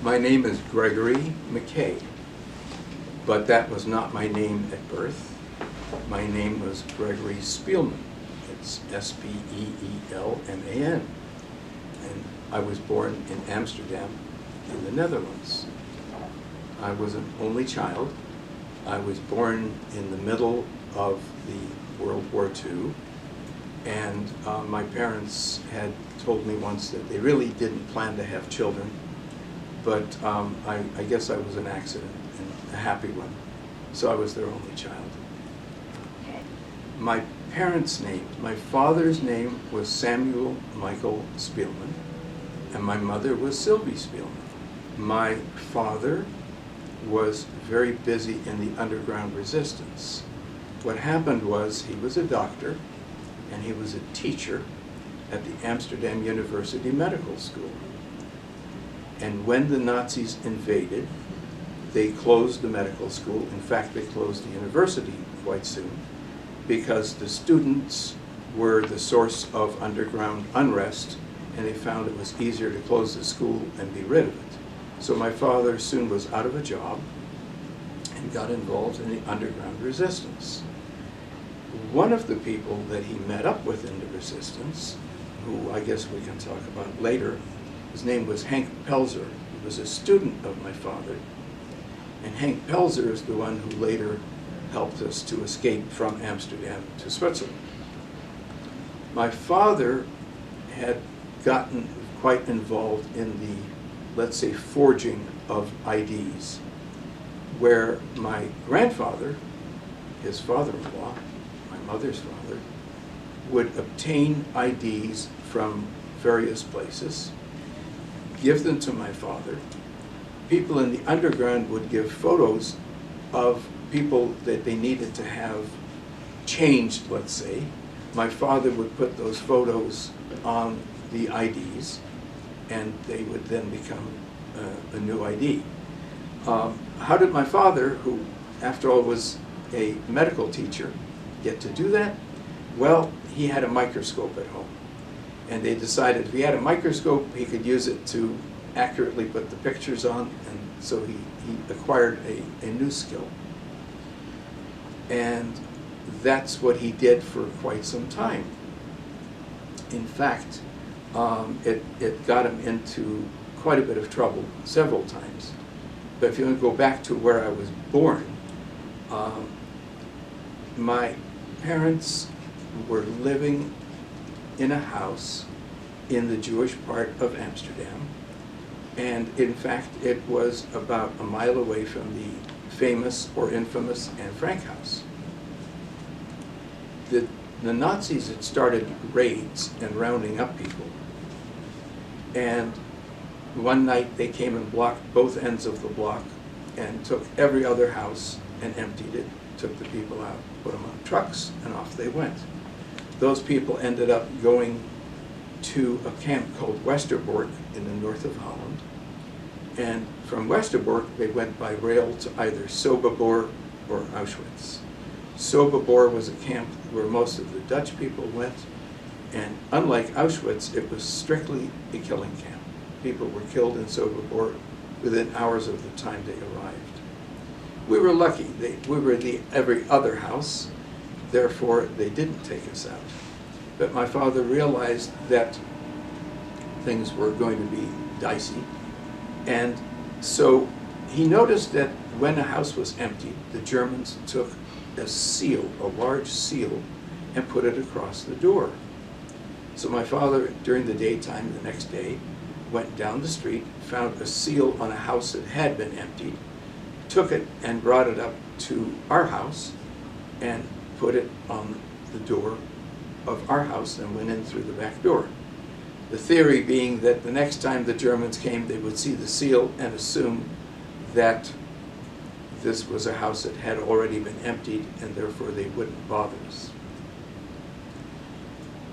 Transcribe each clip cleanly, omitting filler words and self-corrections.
My name is Gregory McKay, but that was not my name at birth. My name was Gregory Spielman. It's S-P-E-E-L-M-A-N. And I was born in Amsterdam, in the Netherlands. I was an only child. I was born in the middle of the World War II, and my parents had told me once that they really didn't plan to have children, but I guess I was an accident, and a happy one. So I was their only child. My parents' names, my father's name was Samuel Michael Spielman, and my mother was Sylvie Spielman. My father was very busy in the underground resistance. What happened was he was a doctor, and he was a teacher at the Amsterdam University Medical School. And when the Nazis invaded, they closed the medical school. In fact, they closed the university quite soon, because the students were the source of underground unrest, and they found it was easier to close the school and be rid of it. So my father soon was out of a job and got involved in the underground resistance. One of the people that he met up with in the resistance, who I guess we can talk about later, his name was Hank Pelzer. He was a student of my father. And Hank Pelzer is the one who later helped us to escape from Amsterdam to Switzerland. My father had gotten quite involved in the, let's say, forging of IDs, where my grandfather, his father-in-law, my mother's father, would obtain IDs from various places, give them to my father. People in the underground would give photos of people that they needed to have changed, let's say. My father would put those photos on the IDs, and they would then become a new ID. How did my father, who after all was a medical teacher, get to do that? Well, he had a microscope at home, and they decided if he had a microscope, he could use it to accurately put the pictures on, and so he acquired a new skill. And that's what he did for quite some time. In fact, it got him into quite a bit of trouble several times. But if you want to go back to where I was born, my parents were living in a house in the Jewish part of Amsterdam. And in fact, it was about a mile away from the famous or infamous Anne Frank house. The Nazis had started raids and rounding up people. And one night they came and blocked both ends of the block and took every other house and emptied it, took the people out, put them on trucks, and off they went. Those people ended up going to a camp called Westerbork in the north of Holland. And from Westerbork, they went by rail to either Sobibor or Auschwitz. Sobibor was a camp where most of the Dutch people went, and unlike Auschwitz, it was strictly a killing camp. People were killed in Sobibor within hours of the time they arrived. We were lucky. We were the every other house, therefore they didn't take us out. But my father realized that things were going to be dicey, and so he noticed that when a house was emptied, the Germans took a seal, a large seal, and put it across the door. So my father, during the daytime the next day, went down the street, found a seal on a house that had been emptied, took it and brought it up to our house and put it on the door of our house and went in through the back door. The theory being that the next time the Germans came, they would see the seal and assume that this was a house that had already been emptied, and therefore they wouldn't bother us.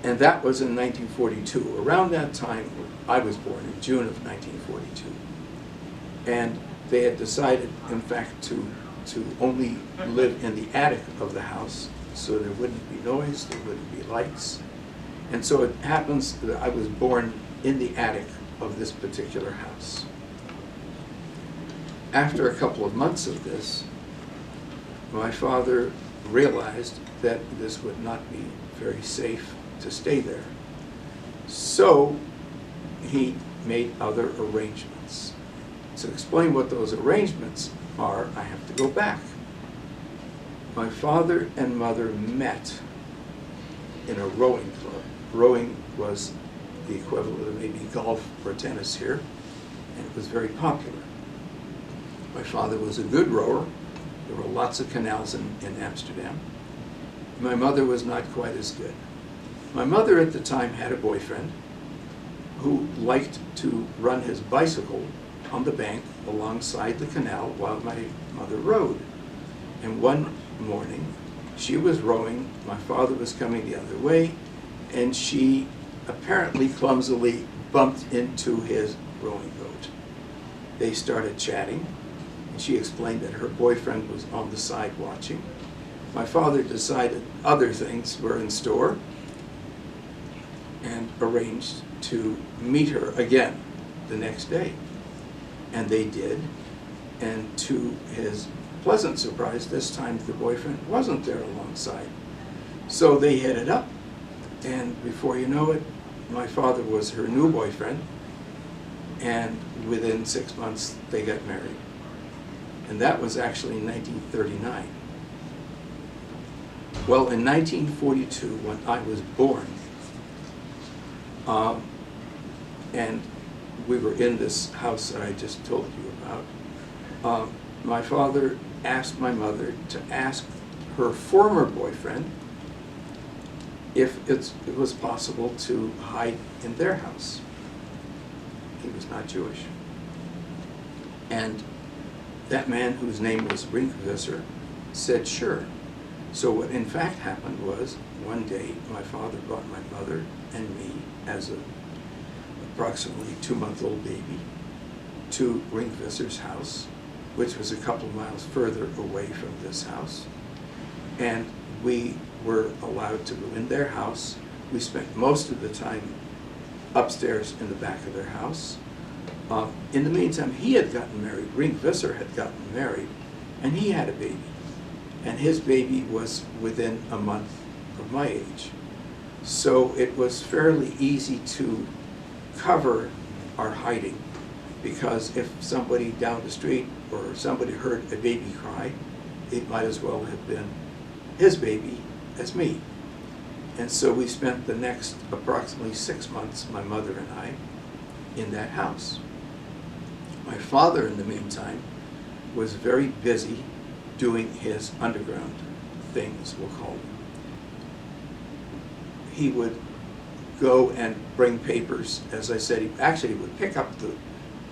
And that was in 1942. Around that time, I was born in June of 1942. And they had decided, in fact, to only live in the attic of the house, so there wouldn't be noise, there wouldn't be lights. And so it happens that I was born in the attic of this particular house. after a couple of months of this, my father realized that this would not be very safe to stay there. So he made other arrangements. To explain what those arrangements are, I have to go back. My father and mother met in a rowing club. Rowing was the equivalent of maybe golf or tennis here, and it was very popular. My father was a good rower. There were lots of canals in Amsterdam. My mother was not quite as good. My mother at the time had a boyfriend who liked to run his bicycle on the bank alongside the canal while my mother rowed. And one morning, she was rowing, my father was coming the other way, and she apparently clumsily bumped into his rowing boat. They started chatting, and she explained that her boyfriend was on the side watching. My father decided other things were in store and arranged to meet her again the next day. And they did, and to his pleasant surprise, this time the boyfriend wasn't there alongside. So they hit it up, and before you know it, my father was her new boyfriend, and within 6 months they got married. And that was actually in 1939. Well, in 1942, when I was born, and we were in this house that I just told you about, my father asked my mother to ask her former boyfriend if it was possible to hide in their house. He was not Jewish. And that man, whose name was Gregory, said sure. So what in fact happened was, one day my father brought my mother and me as a approximately 2-month-old baby to Gregory's house, which was a couple miles further away from this house. And we were allowed to go in their house. We spent most of the time upstairs in the back of their house. In the meantime, he had gotten married. Gregory had gotten married, and he had a baby. And his baby was within a month of my age. So it was fairly easy to cover our hiding, because if somebody down the street or somebody heard a baby cry, it might as well have been his baby as me. And so we spent the next approximately 6 months, my mother and I, in that house. My father, in the meantime, was very busy doing his underground things, we'll call them. He would go and bring papers. As I said, he actually would pick up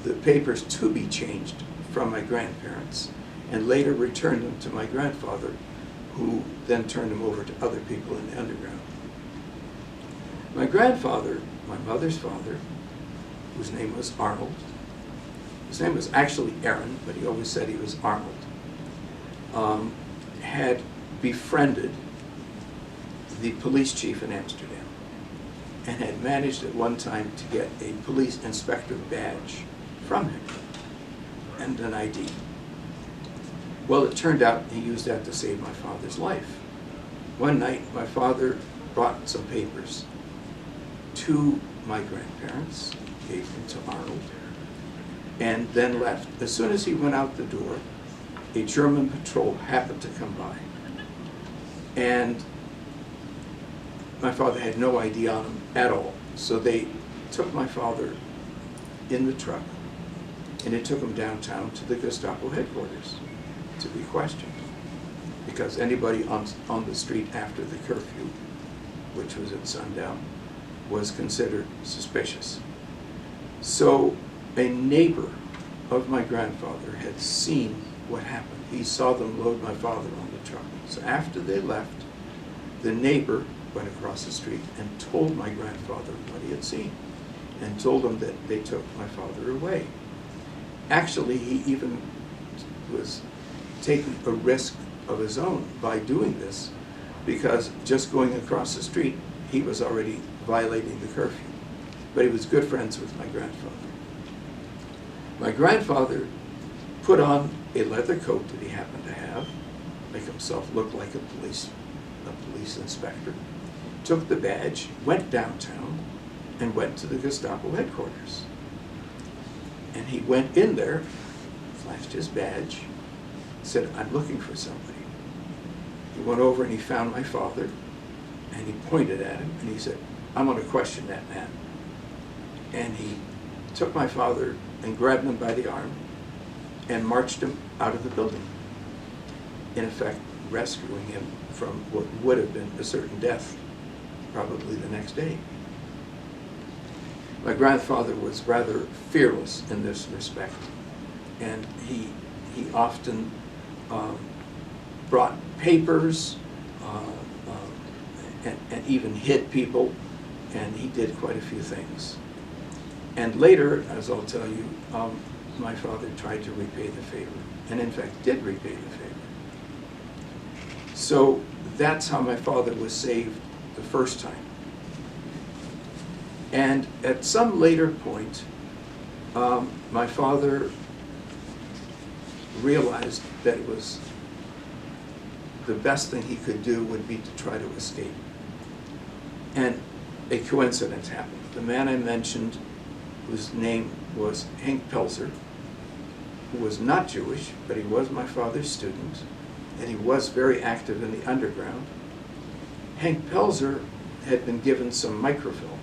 the papers to be changed from my grandparents and later return them to my grandfather, who then turned them over to other people in the underground. My grandfather, my mother's father, whose name was Arnold, his name was actually Aaron, but he always said he was Arnold, had befriended the police chief in Amsterdam and had managed at one time to get a police inspector badge from him and an ID. Well, it turned out he used that to save my father's life. One night, my father brought some papers to my grandparents, gave them to Arnold, and then left. As soon as he went out the door, a German patrol happened to come by. And my father had no ID on him at all. So they took my father in the truck, and it took him downtown to the Gestapo headquarters to be questioned, because anybody on the street after the curfew, which was at sundown, was considered suspicious. So a neighbor of my grandfather had seen what happened. He saw them load my father on the truck. So after they left, the neighbor went across the street and told my grandfather what he had seen, and told him that they took my father away. Actually, he even was taking a risk of his own by doing this, because just going across the street, he was already violating the curfew. But he was good friends with my grandfather. My grandfather put on a leather coat that he happened to have, make himself look like a police inspector, took the badge, went downtown, and went to the Gestapo headquarters. And he went in there, flashed his badge, said, "I'm looking for somebody." He went over and he found my father, and he pointed at him, and he said, "I'm going to question that man." And he took my father and grabbed him by the arm and marched him out of the building, in effect rescuing him from what would have been a certain death, probably the next day. My grandfather was rather fearless in this respect, and he often brought papers and even hid people, and he did quite a few things. And later, as I'll tell you, my father tried to repay the favor, and in fact did repay the favor. So that's how my father was saved the first time. And at some later point, my father realized that it was the best thing he could do would be to try to escape. And a coincidence happened. The man I mentioned, whose name was Hank Pelzer, who was not Jewish, but he was my father's student, and he was very active in the underground. Hank Pelzer had been given some microfilm.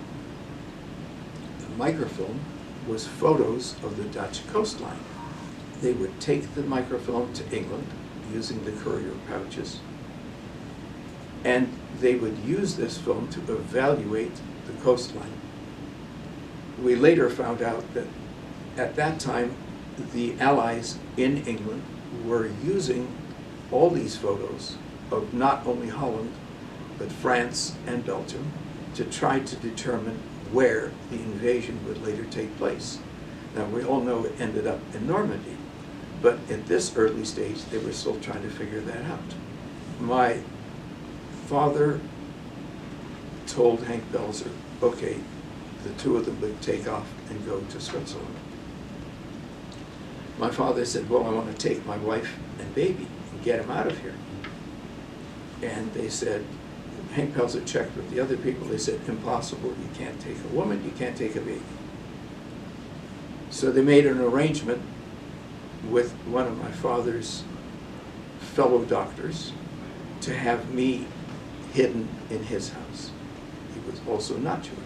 The microfilm was photos of the Dutch coastline. They would take the microfilm to England using the courier pouches, and they would use this film to evaluate the coastline. We later found out that at that time, the Allies in England were using all these photos of not only Holland, but France and Belgium to try to determine where the invasion would later take place. Now, we all know it ended up in Normandy, but at this early stage, they were still trying to figure that out. My father told Hank Pelzer, okay, the two of them would take off and go to Switzerland. My father said, well, I want to take my wife and baby and get them out of here. And they said, Hank Pelzer checked with the other people, they said, impossible, you can't take a woman, you can't take a baby. So they made an arrangement with one of my father's fellow doctors to have me hidden in his house. He was also not Jewish.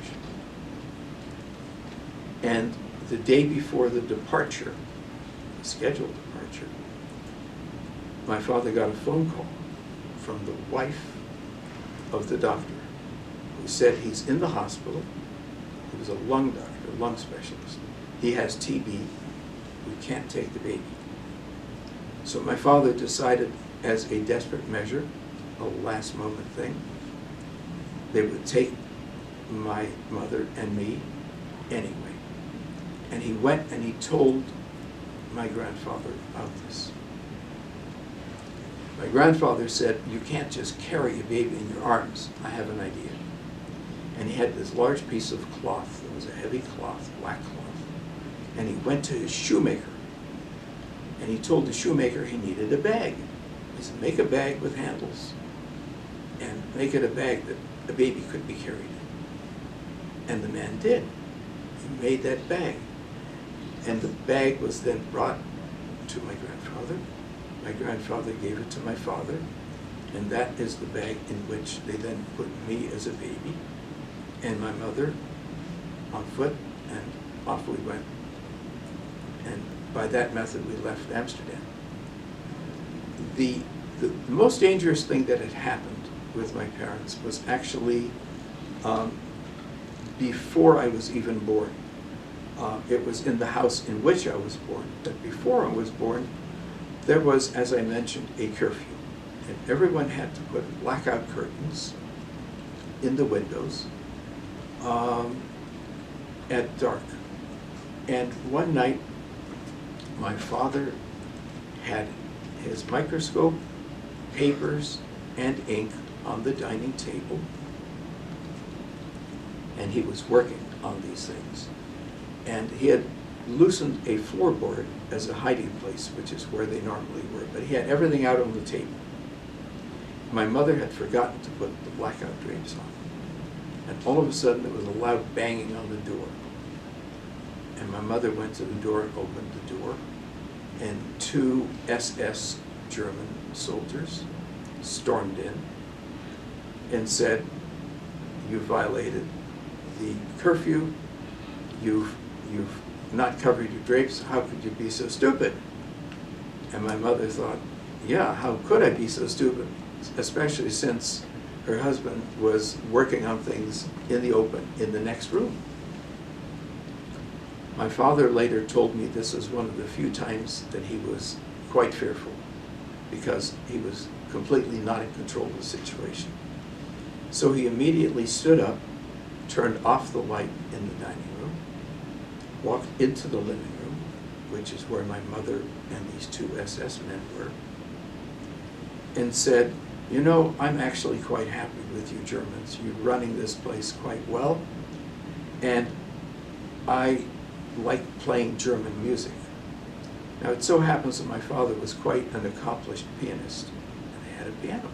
And the day before the departure, the scheduled departure, my father got a phone call from the wife of the doctor who said he's in the hospital. He was a lung doctor, a lung specialist. He has TB. We can't take the baby. So my father decided, as a desperate measure, a last moment thing, they would take my mother and me anyway. And he went and he told my grandfather about this. My grandfather said, you can't just carry a baby in your arms. I have an idea. And he had this large piece of cloth. It was a heavy cloth, black cloth. And he went to his shoemaker. And he told the shoemaker he needed a bag. He said, make a bag with handles. And make it a bag that the baby could be carried in. And the man did. He made that bag. And the bag was then brought to my grandfather. My grandfather gave it to my father, and that is the bag in which they then put me as a baby and my mother on foot, and off we went. And by that method, we left Amsterdam. The most dangerous thing that had happened with my parents was actually before I was even born. It was in the house in which I was born, but before I was born, there was, as I mentioned, a curfew. And everyone had to put blackout curtains in the windows at dark. And one night, my father had his microscope, papers, and ink on the dining table, and he was working on these things. And he had loosened a floorboard as a hiding place, which is where they normally were, but he had everything out on the table. My mother had forgotten to put the blackout drapes on. And all of a sudden there was a loud banging on the door. And my mother went to the door and opened the door, and 2 SS German soldiers stormed in and said, "You violated the curfew, you've not covered your drapes, how could you be so stupid?" And my mother thought, yeah, how could I be so stupid? Especially since her husband was working on things in the open in the next room. My father later told me this was one of the few times that he was quite fearful, because he was completely not in control of the situation. So he immediately stood up, turned off the light in the dining room, walked into the living room, which is where my mother and these 2 SS men were, and said, "You know, I'm actually quite happy with you Germans. You're running this place quite well, and I like playing German music." Now it so happens that my father was quite an accomplished pianist, and they had a piano.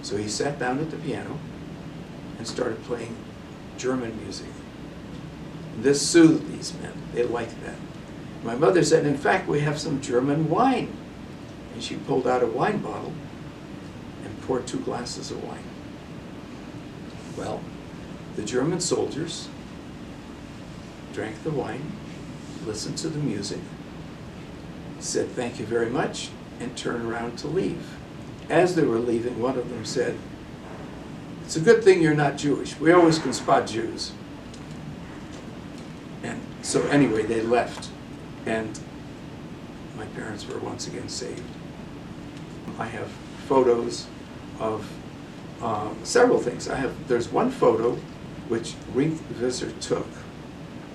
So he sat down at the piano and started playing German music. This soothed these men. They liked that. My mother said, "In fact, we have some German wine." And she pulled out a wine bottle and poured 2 glasses of wine. Well, the German soldiers drank the wine, listened to the music, said thank you very much, and turned around to leave. As they were leaving, one of them said, "It's a good thing you're not Jewish. We always can spot Jews." And so anyway, they left, and my parents were once again saved. I have photos of several things. There's one photo which Rink Visser took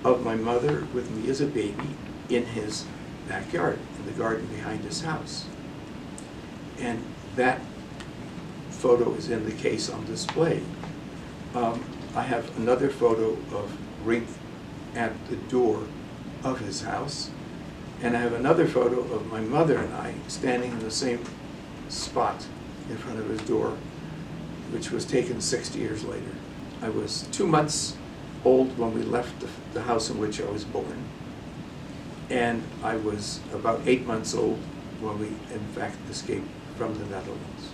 of my mother with me as a baby in his backyard, in the garden behind his house. And that photo is in the case on display. I have another photo of Rink at the door of his house, and I have another photo of my mother and I standing in the same spot in front of his door, which was taken 60 years later. I was 2 months old when we left the house in which I was born, and I was about 8 months old when we in fact escaped from the Netherlands.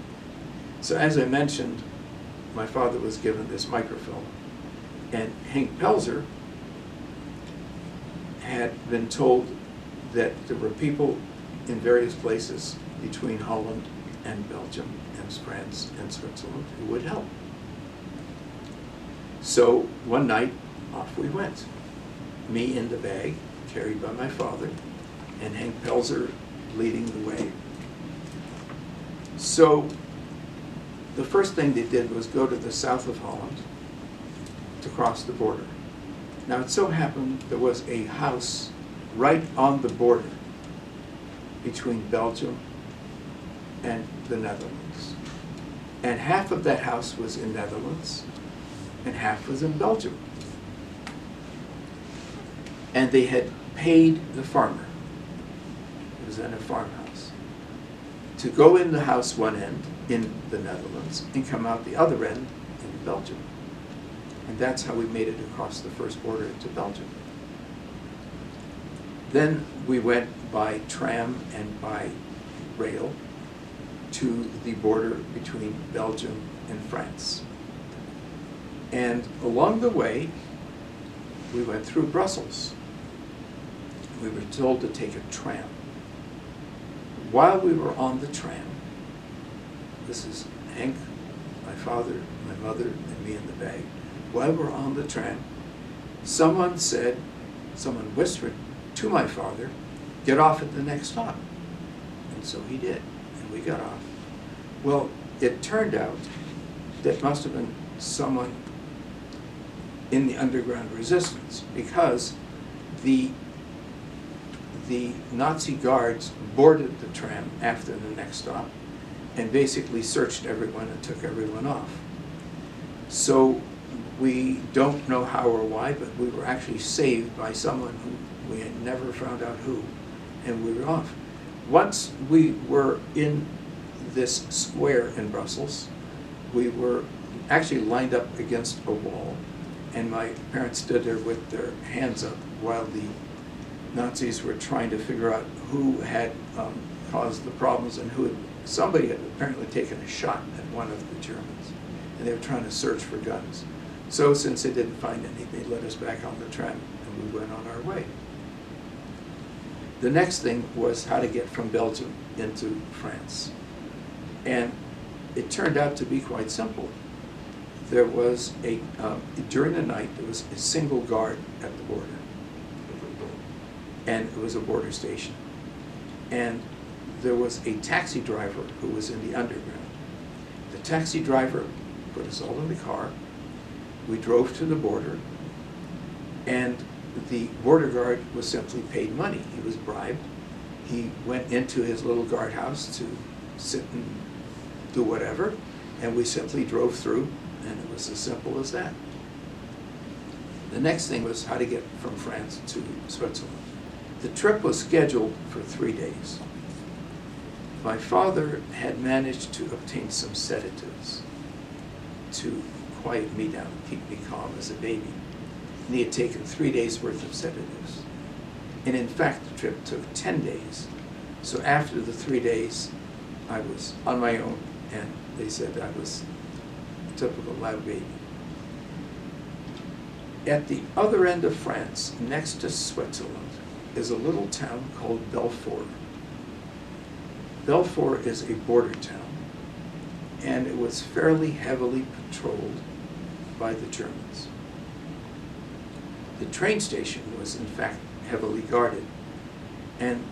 So as I mentioned, my father was given this microfilm, and Henk Pelzer had been told that there were people in various places between Holland and Belgium and France and Switzerland who would help. So one night, off we went. Me in the bag, carried by my father, and Henk Pelzer leading the way. So the first thing they did was go to the south of Holland to cross the border. Now it so happened there was a house right on the border between Belgium and the Netherlands. And half of that house was in Netherlands and half was in Belgium. And they had paid the farmer, it was in a farmhouse, to go in the house one end in the Netherlands and come out the other end in Belgium. And that's how we made it across the first border into Belgium. Then we went by tram and by rail to the border between Belgium and France. And along the way, we went through Brussels. We were told to take a tram. While we were on the tram, this is Henk, my father, my mother, and me in the bag. While we were on the tram, someone whispered to my father, "Get off at the next stop." And so he did, and we got off. Well, it turned out that must have been someone in the underground resistance, because the Nazi guards boarded the tram after the next stop and basically searched everyone and took everyone off. So we don't know how or why, but we were actually saved by someone who We had never found out who, and we were off. Once we were in this square in Brussels, we were actually lined up against a wall, and my parents stood there with their hands up while the Nazis were trying to figure out who had caused the problems and somebody had apparently taken a shot at one of the Germans, and they were trying to search for guns. So since they didn't find any, they let us back on the tram, and we went on our way. The next thing was how to get from Belgium into France. And it turned out to be quite simple. There was during the night, there was a single guard at the border. And it was a border station. And there was a taxi driver who was in the underground. The taxi driver put us all in the car. We drove to the border, and the border guard was simply paid money. He was bribed. He went into his little guardhouse to sit and do whatever, and we simply drove through, and it was as simple as that. The next thing was how to get from France to Switzerland. The trip was scheduled for 3 days. My father had managed to obtain some sedatives to quiet me down, keep me calm as a baby. And he had taken 3 days worth of sedatives. And in fact, the trip took 10 days. So after the 3 days, I was on my own, and they said I was a typical loud baby. At the other end of France, next to Switzerland, is a little town called Belfort. Belfort is a border town, and it was fairly heavily patrolled by the Germans. The train station was in fact heavily guarded, and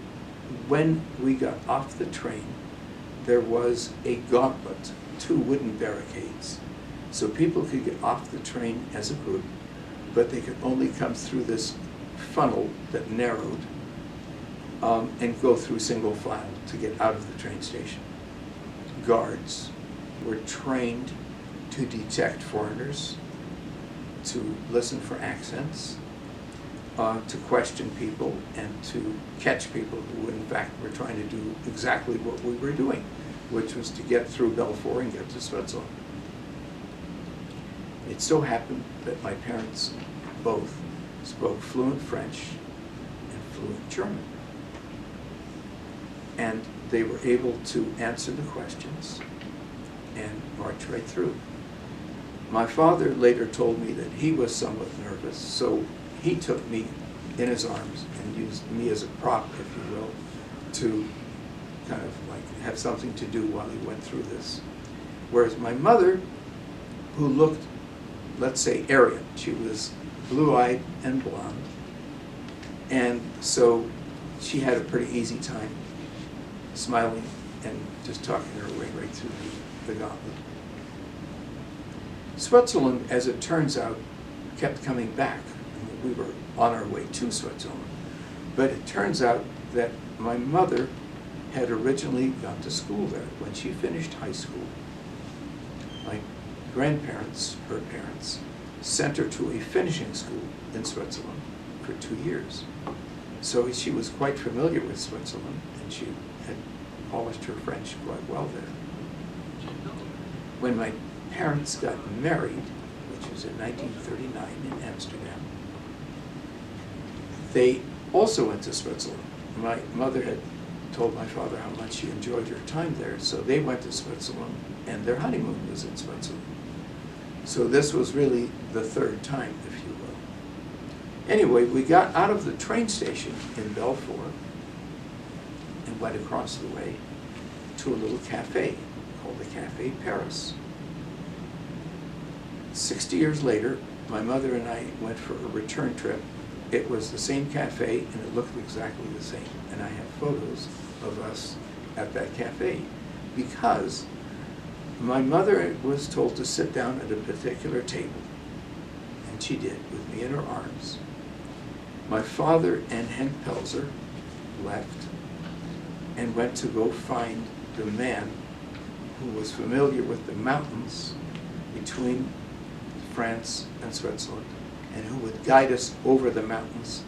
when we got off the train, there was a gauntlet, 2 wooden barricades. So people could get off the train as a group, but they could only come through this funnel that narrowed and go through single file to get out of the train station. Guards were trained to detect foreigners, to listen for accents, to question people, and to catch people who in fact were trying to do exactly what we were doing, which was to get through Belfort and get to Switzerland. It so happened that my parents both spoke fluent French and fluent German. And they were able to answer the questions and march right through. My father later told me that he was somewhat nervous, so he took me in his arms and used me as a prop, if you will, to kind of like have something to do while he went through this. Whereas my mother, who looked, let's say, Aryan, she was blue-eyed and blonde, and so she had a pretty easy time smiling and just talking her way right through the gauntlet. Switzerland, as it turns out, kept coming back. I mean, we were on our way to Switzerland, but it turns out that my mother had originally gone to school there. When she finished high school, my grandparents, her parents, sent her to a finishing school in Switzerland for 2 years. So she was quite familiar with Switzerland, and she had polished her French quite well there. When my parents got married, which was in 1939 in Amsterdam, they also went to Switzerland. My mother had told my father how much she enjoyed her time there, so they went to Switzerland, and their honeymoon was in Switzerland. So this was really the 3rd time, if you will. Anyway, we got out of the train station in Belfort and went across the way to a little cafe called the Café Paris. 60 years later, my mother and I went for a return trip. It was the same cafe, and it looked exactly the same. And I have photos of us at that cafe because my mother was told to sit down at a particular table, and she did, with me in her arms. My father and Henk Pelzer left and went to go find the man who was familiar with the mountains between France and Switzerland, and who would guide us over the mountains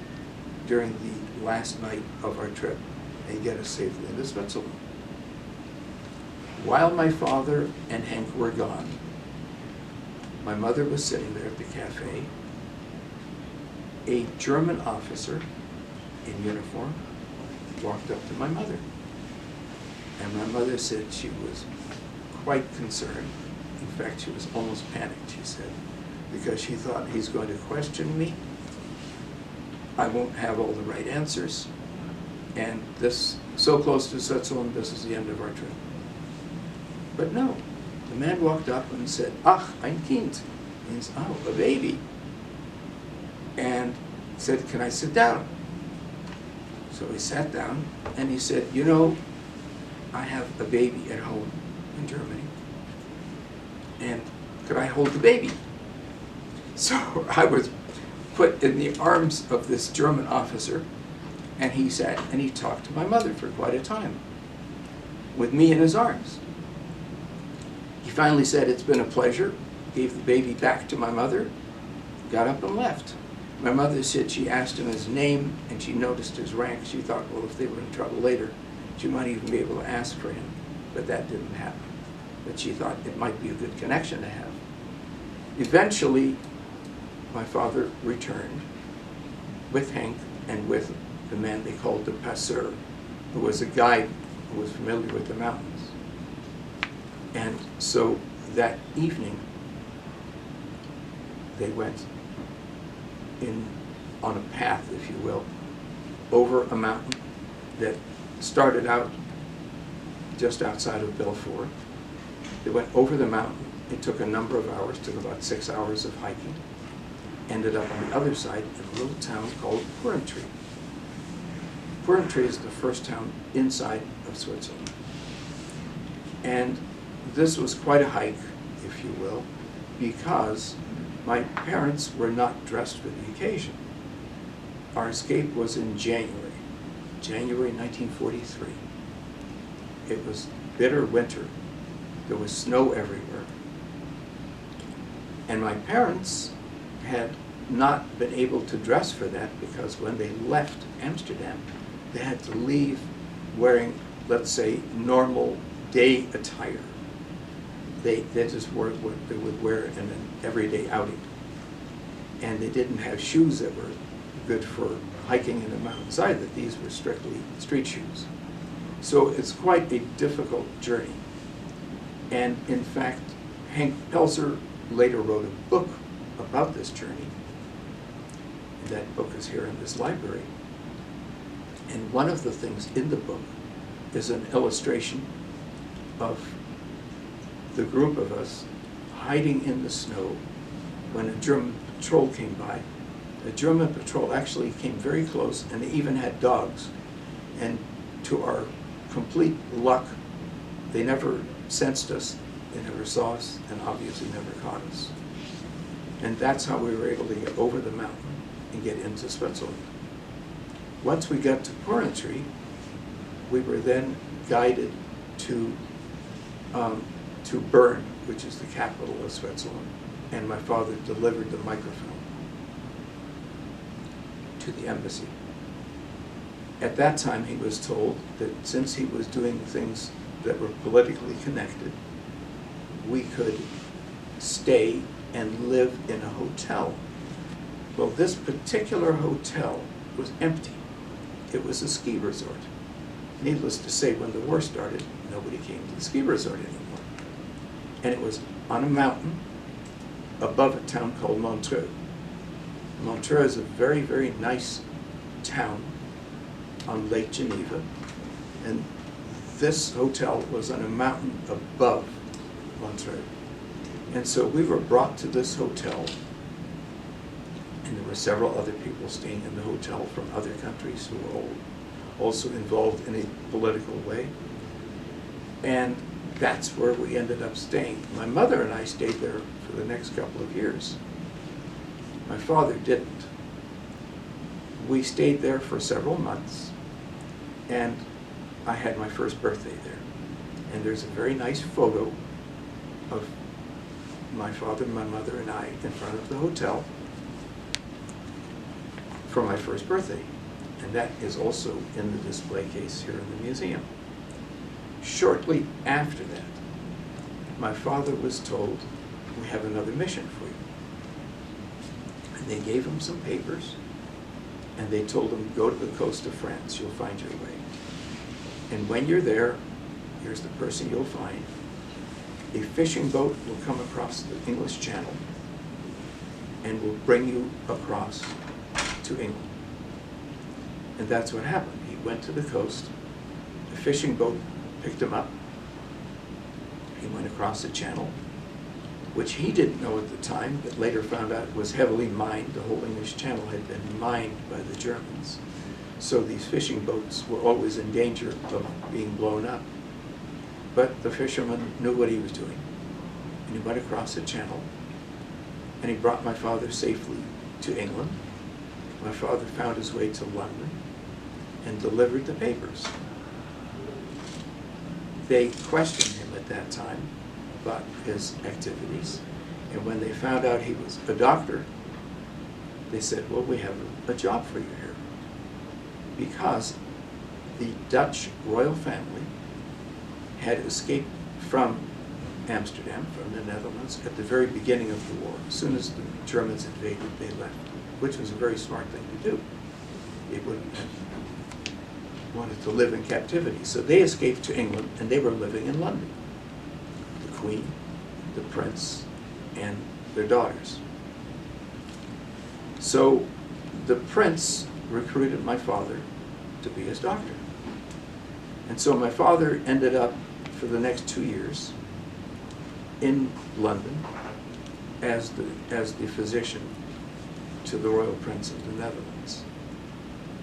during the last night of our trip and get us safely into Switzerland. While my father and Hank were gone, my mother was sitting there at the cafe. A German officer in uniform walked up to my mother. And my mother said she was quite concerned. In fact, she was almost panicked, she said, because she thought, he's going to question me. I won't have all the right answers. And this, so close to Switzerland, this is the end of our trip. But no, the man walked up and said, "Ach, ein Kind," means, oh, a baby. And said, "Can I sit down?" So he sat down and he said, "You know, I have a baby at home in Germany, and could I hold the baby?" So I was put in the arms of this German officer, and he sat and he talked to my mother for quite a time with me in his arms. He finally said, "It's been a pleasure," gave the baby back to my mother, got up and left. My mother said she asked him his name and she noticed his rank. She thought, well, if they were in trouble later, she might even be able to ask for him, but that didn't happen. But she thought it might be a good connection to have. Eventually, my father returned with Hank and with the man they called the Passeur, who was a guide who was familiar with the mountains. And so that evening, they went on a path, if you will, over a mountain that started out just outside of Belfort. They went over the mountain. It took a number of hours, took about 6 hours of hiking. Ended up on the other side in a little town called Porrentruy. Porrentruy is the first town inside of Switzerland. And this was quite a hike, if you will, because my parents were not dressed for the occasion. Our escape was in January 1943. It was bitter winter. There was snow everywhere. And my parents had not been able to dress for that because when they left Amsterdam, they had to leave wearing, let's say, normal day attire. They just wore what they would wear in an everyday outing. And they didn't have shoes that were good for hiking in the mountainside, that these were strictly street shoes. So it's quite a difficult journey. And in fact, Hank Pelzer later wrote a book about this journey. And that book is here in this library. And one of the things in the book is an illustration of the group of us hiding in the snow when a German patrol came by. The German patrol actually came very close, and they even had dogs. And to our complete luck, they never sensed us, they never saw us, and obviously never caught us. And that's how we were able to get over the mountain and get into Switzerland. Once we got to Porrentruy, we were then guided to Bern, which is the capital of Switzerland, and my father delivered the microfilm to the embassy. At that time, he was told that since he was doing things that were politically connected, we could stay and live in a hotel. Well, this particular hotel was empty. It was a ski resort. Needless to say, when the war started, nobody came to the ski resort anymore. And it was on a mountain above a town called Montreux. Montreux is a very, very nice town on Lake Geneva. And this hotel was on a mountain above Montreux. And so we were brought to this hotel, and there were several other people staying in the hotel from other countries who were also involved in a political way. And that's where we ended up staying. My mother and I stayed there for the next couple of years. My father didn't. We stayed there for several months, and I had my first birthday there. And there's a very nice photo of my father, my mother, and I in front of the hotel for my first birthday. And that is also in the display case here in the museum. Shortly after that, my father was told, we have another mission for you. And they gave him some papers, and they told him, go to the coast of France, you'll find your way. And when you're there, here's the person you'll find. A fishing boat will come across the English Channel and will bring you across to England. And that's what happened. He went to the coast, a fishing boat picked him up, he went across the channel, which he didn't know at the time, but later found out was heavily mined. The whole English Channel had been mined by the Germans. So these fishing boats were always in danger of being blown up. But the fisherman knew what he was doing, and he went across the channel, and he brought my father safely to England. My father found his way to London and delivered the papers. They questioned him at that time about his activities, and when they found out he was a doctor, they said, well, we have a job for you here. Because the Dutch royal family had escaped from Amsterdam, from the Netherlands, at the very beginning of the war. As soon as the Germans invaded, they left, which was a very smart thing to do. They wouldn't have wanted to live in captivity. So they escaped to England, and they were living in London. The Queen, the Prince, and their daughters. So the Prince recruited my father to be his doctor. And so my father ended up, for the next 2 years, in London as the physician to the Royal Prince of the Netherlands.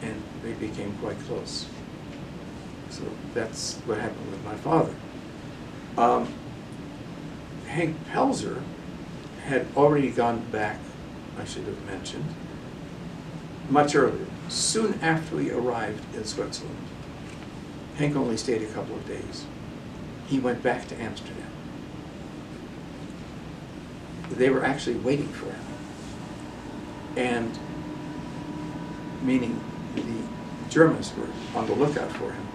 And they became quite close. So that's what happened with my father. Hank Pelzer had already gone back, I should have mentioned, much earlier. Soon after we arrived in Switzerland, Hank only stayed a couple of days. He went back to Amsterdam. They were actually waiting for him. And, meaning the Germans were on the lookout for him,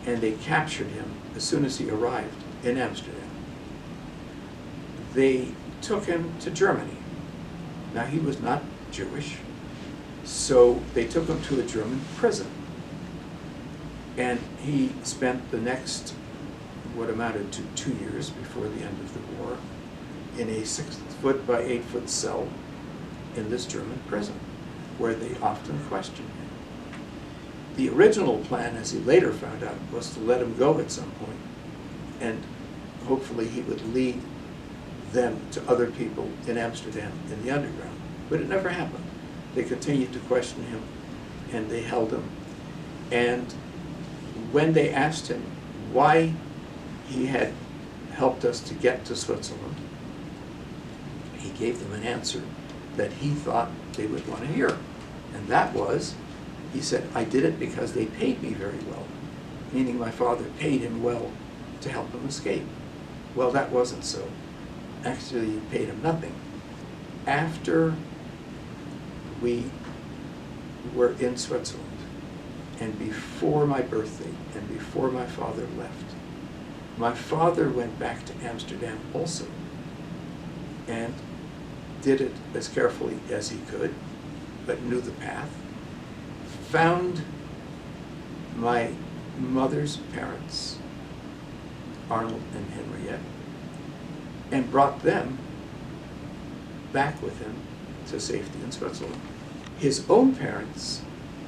and they captured him as soon as he arrived in Amsterdam. They took him to Germany. Now, he was not Jewish, so they took him to a German prison. And he spent the next, what amounted to 2 years before the end of the war, in a 6-foot by 8-foot cell in this German prison, where they often questioned him. The original plan, as he later found out, was to let him go at some point, and hopefully he would lead them to other people in Amsterdam in the underground. But it never happened. They continued to question him, and they held him. And when they asked him why he had helped us to get to Switzerland, he gave them an answer that he thought they would want to hear. And that was, he said, I did it because they paid me very well, meaning my father paid him well to help him escape. Well, that wasn't so. Actually, he paid him nothing. After we were in Switzerland, and before my birthday, and before my father left, my father went back to Amsterdam also, and did it as carefully as he could, but knew the path, found my mother's parents, Arnold and Henriette, and brought them back with him to safety in Switzerland. His own parents,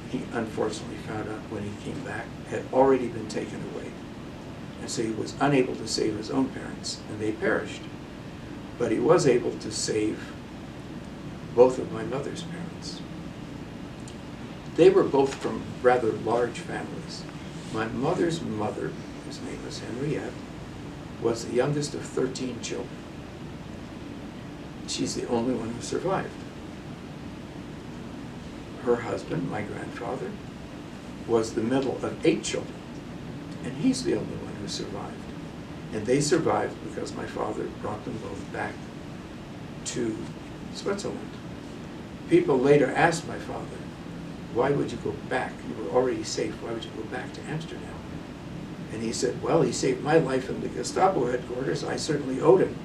he unfortunately found out when he came back, had already been taken away. And so he was unable to save his own parents, and they perished. But he was able to save both of my mother's parents. They were both from rather large families. My mother's mother, whose name was Henriette, was the youngest of 13 children. She's the only one who survived. Her husband, my grandfather, was the middle of 8 children, and he's the only one who survived. And they survived because my father brought them both back to Switzerland. People later asked my father, why would you go back? You were already safe. Why would you go back to Amsterdam? And he said, well, he saved my life in the Gestapo headquarters. I certainly owed him.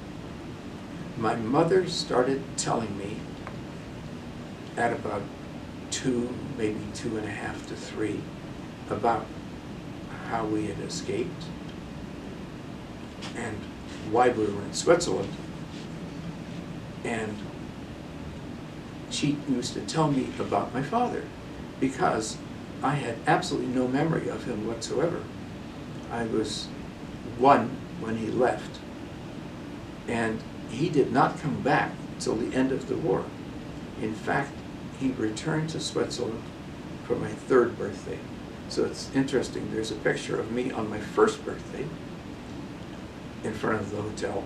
My mother started telling me at about 2, maybe 2.5 to 3, about how we had escaped and why we were in Switzerland. And she used to tell me about my father, because I had absolutely no memory of him whatsoever. I was 1 when he left, and he did not come back till the end of the war. In fact, he returned to Switzerland for my 3rd birthday. So it's interesting, there's a picture of me on my 1st birthday in front of the hotel,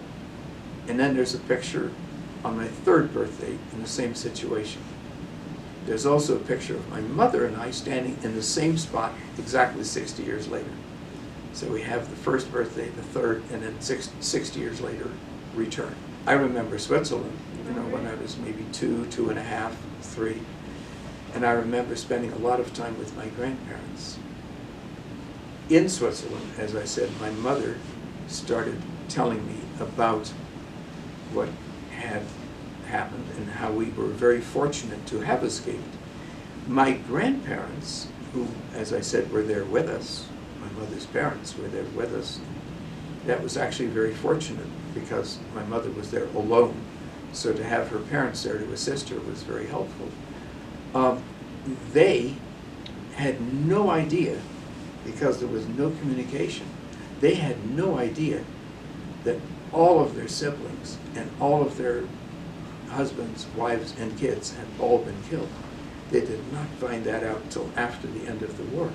and then there's a picture on my 3rd birthday in the same situation. There's also a picture of my mother and I standing in the same spot exactly 60 years later. So we have the 1st birthday, the 3rd, and then 60 years later, return. I remember Switzerland, you know, when I was maybe 2, 2.5, 3, and I remember spending a lot of time with my grandparents. In Switzerland, as I said, my mother started telling me about what had happened and how we were very fortunate to have escaped. My grandparents, who, as I said, were there with us, my mother's parents were there with us, that was actually very fortunate because my mother was there alone. So to have her parents there to assist her was very helpful. They had no idea, because there was no communication, they had no idea that all of their siblings and all of their husbands, wives, and kids had all been killed. They did not find that out until after the end of the war,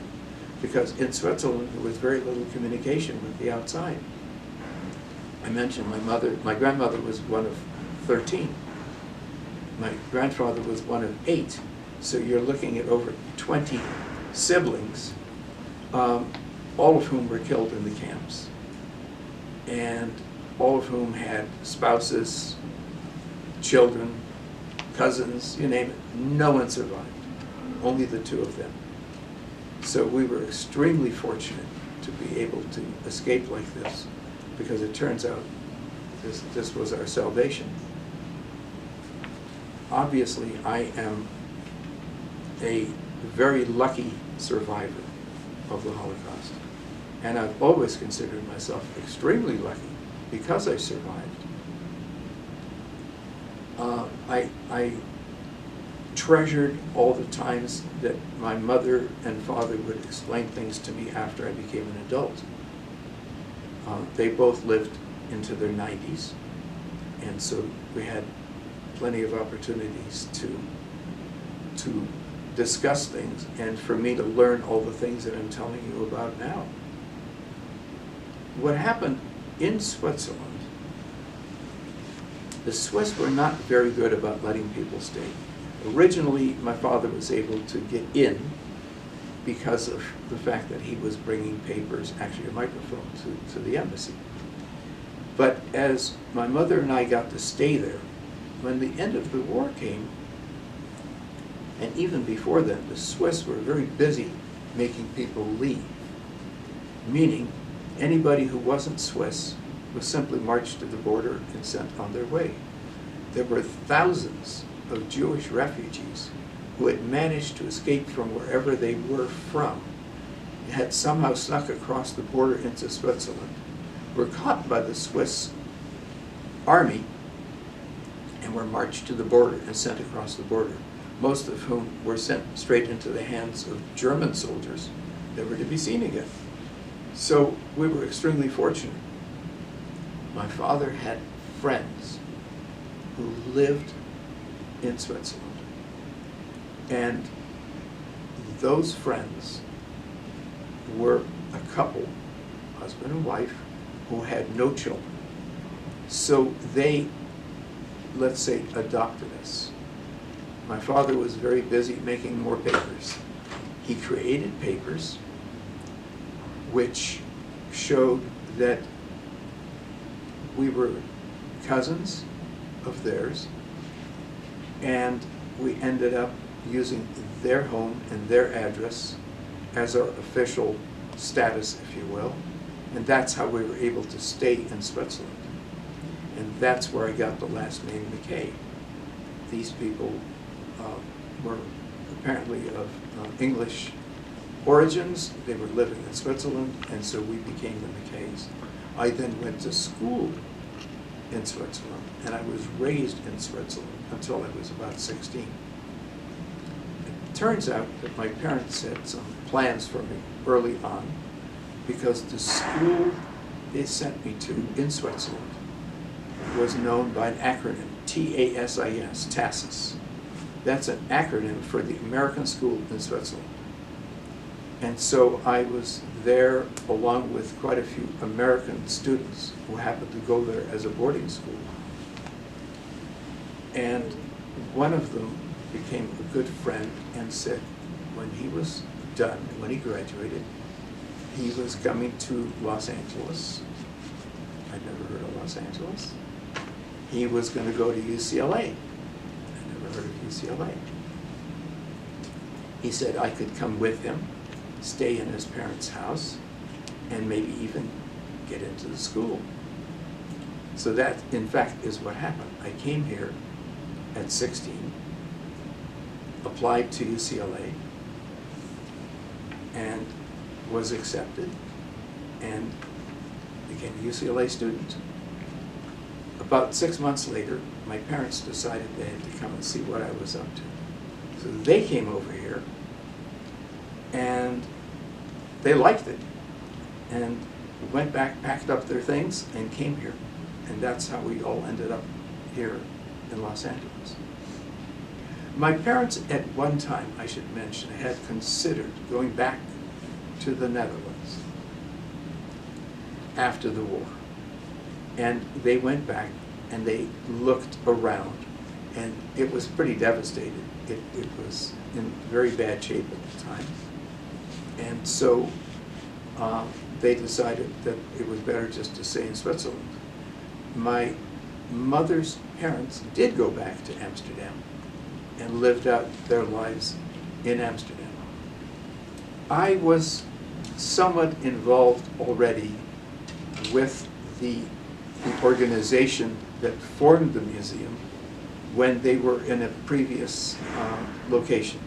because in Switzerland there was very little communication with the outside. I mentioned my grandmother was one of 13. My grandfather was one of 8. So you're looking at over 20 siblings, all of whom were killed in the camps, and all of whom had spouses, children, cousins, you name it. No one survived, only the 2 of them. So we were extremely fortunate to be able to escape like this, because it turns out this was our salvation. Obviously, I am a very lucky survivor of the Holocaust, and I've always considered myself extremely lucky because I survived. I treasured all the times that my mother and father would explain things to me after I became an adult. They both lived into their 90s, and so we had plenty of opportunities to discuss things, and for me to learn all the things that I'm telling you about now. What happened in Switzerland, the Swiss were not very good about letting people stay. Originally, my father was able to get in because of the fact that he was bringing papers, actually a microphone, to the embassy. But as my mother and I got to stay there, when the end of the war came, and even before then, the Swiss were very busy making people leave, meaning anybody who wasn't Swiss was simply marched to the border and sent on their way. There were thousands of Jewish refugees who had managed to escape from wherever they were from, had somehow snuck across the border into Switzerland, were caught by the Swiss army, and were marched to the border and sent across the border, most of whom were sent straight into the hands of German soldiers, never to be seen again. So we were extremely fortunate. My father had friends who lived in Switzerland, and those friends were a couple, husband and wife, who had no children. So they, let's say, adopted us. My father was very busy making more papers. He created papers which showed that we were cousins of theirs, and we ended up using their home and their address as our official status, if you will. And that's how we were able to stay in Switzerland. And that's where I got the last name McKay. These people were apparently of English origins. They were living in Switzerland, and so we became the McKays. I then went to school in Switzerland, and I was raised in Switzerland until I was about 16. It turns out that my parents had some plans for me early on, because the school they sent me to in Switzerland was known by an acronym, TASIS, TASIS. That's an acronym for the American School in Switzerland. And so I was there along with quite a few American students who happened to go there as a boarding school. And one of them became a good friend and said when he was done, when he graduated, he was coming to Los Angeles. I'd never heard of Los Angeles. He was going to go to UCLA. I never heard of UCLA. He said I could come with him, stay in his parents' house, and maybe even get into the school. So that, in fact, is what happened. I came here at 16, applied to UCLA, and was accepted, and became a UCLA student. About 6 months later, my parents decided they had to come and see what I was up to. So they came over here, and they liked it, and went back, packed up their things, and came here. And that's how we all ended up here in Los Angeles. My parents at one time, I should mention, had considered going back to the Netherlands after the war. And they went back and they looked around, and it was pretty devastated. It was in very bad shape at the time. And so they decided that it was better just to stay in Switzerland. My mother's parents did go back to Amsterdam and lived out their lives in Amsterdam. I was somewhat involved already with the organization that formed the museum when they were in a previous location.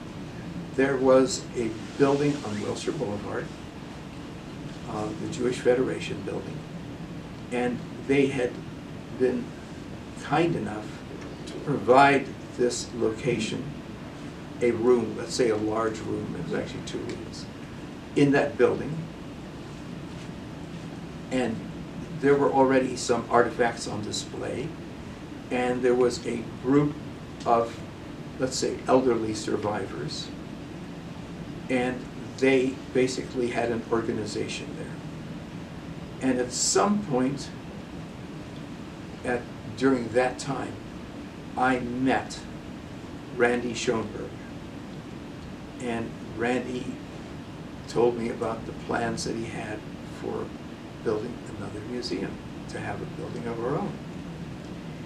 There was a building on Wilshire Boulevard, the Jewish Federation building, and they had been kind enough to provide this location a room, let's say a large room, it was actually 2 rooms, in that building. And there were already some artifacts on display, and there was a group of, let's say, elderly survivors, and they basically had an organization there. And at some point during that time, I met Randy Schoenberg, and Randy told me about the plans that he had for building another museum, to have a building of our own.